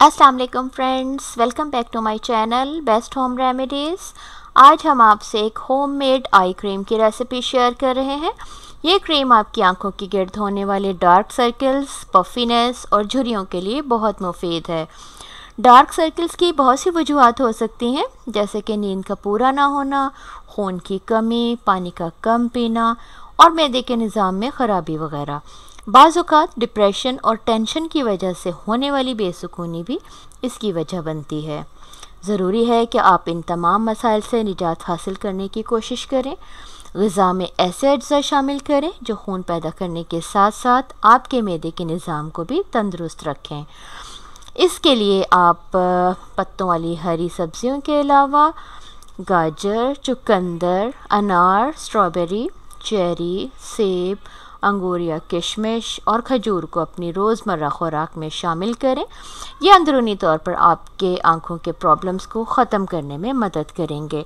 अस्सलाम वालेकुम friends, welcome back to my channel best home remedies. आज हम आपसे एक होममेड आई क्रीम की रेसिपी शेयर कर रहे हैं। ये क्रीम आपकी आंखों की गिर्द होने वाले डार्क सर्कल्स, पफीनेस और झुर्रियों के लिए बहुत मुफीद है। डार्क सर्कल्स की बहुत सी वजूहात हो सकती हैं, जैसे कि नींद का पूरा ना होना, खून की कमी, पानी का कम पीना और मैदे के निज़ाम में ख़राबी वगैरह। बाज़ औक़ात डिप्रेशन और टेंशन की वजह से होने वाली बेसुकूनी भी इसकी वजह बनती है। ज़रूरी है कि आप इन तमाम मसाइल से निजात हासिल करने की कोशिश करें। ग़िज़ा में ऐसे अज्जा शामिल करें जो खून पैदा करने के साथ साथ आपके मैदे के निज़ाम को भी तंदुरुस्त रखें। इसके लिए आप पत्तों वाली हरी सब्जियों के अलावा गाजर, चुकंदर, अनार, स्ट्रॉबेरी, चेरी, सेब, अंगूर या किशमिश और खजूर को अपनी रोज़मर्रा खुराक में शामिल करें। ये अंदरूनी तौर पर आपके आँखों के प्रॉब्लम्स को ख़त्म करने में मदद करेंगे।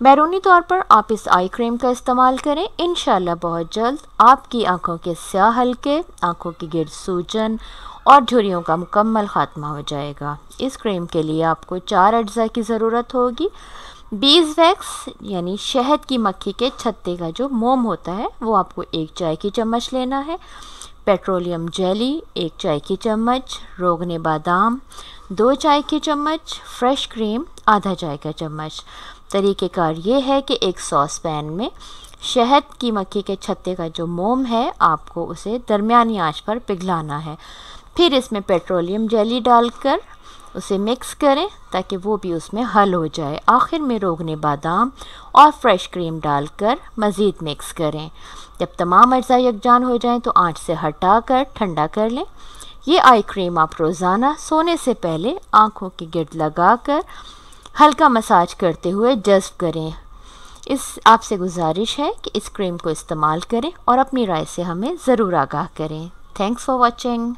बैरूनी तौर पर आप इस आई क्रीम का इस्तेमाल करें। इंशाल्लाह बहुत जल्द आपकी आँखों के स्याह हल्के, आँखों की गिर्द सूजन और झुर्रियों का मुकम्मल ख़ात्मा हो जाएगा। इस क्रीम के लिए आपको 4 अज्जा की ज़रूरत होगी। बीज वैक्स यानी शहद की मक्खी के छत्ते का जो मोम होता है वो आपको 1 चाय की चम्मच लेना है। पेट्रोलियम जेली 1 चाय की चम्मच, रोगने बादाम 2 चाय की चम्मच, फ्रेश क्रीम आधा चाय का चम्मच। तरीक़ेकार ये है कि एक सॉस पैन में शहद की मक्खी के छत्ते का जो मोम है आपको उसे दरमियानी आंच पर पिघलाना है। फिर इसमें पेट्रोलियम जेली डालकर उसे मिक्स करें ताकि वो भी उसमें हल हो जाए। आखिर में रोगने बादाम और फ्रेश क्रीम डालकर मज़ीद मिक्स करें। जब तमाम अज्जा यकजान हो जाएं तो आंच से हटाकर ठंडा कर लें। ये आई क्रीम आप रोज़ाना सोने से पहले आँखों की गिर्द लगाकर हल्का मसाज करते हुए जज़्ब करें। आपसे गुजारिश है कि इस क्रीम को इस्तेमाल करें और अपनी राय से हमें ज़रूर आगाह करें। Thanks for watching.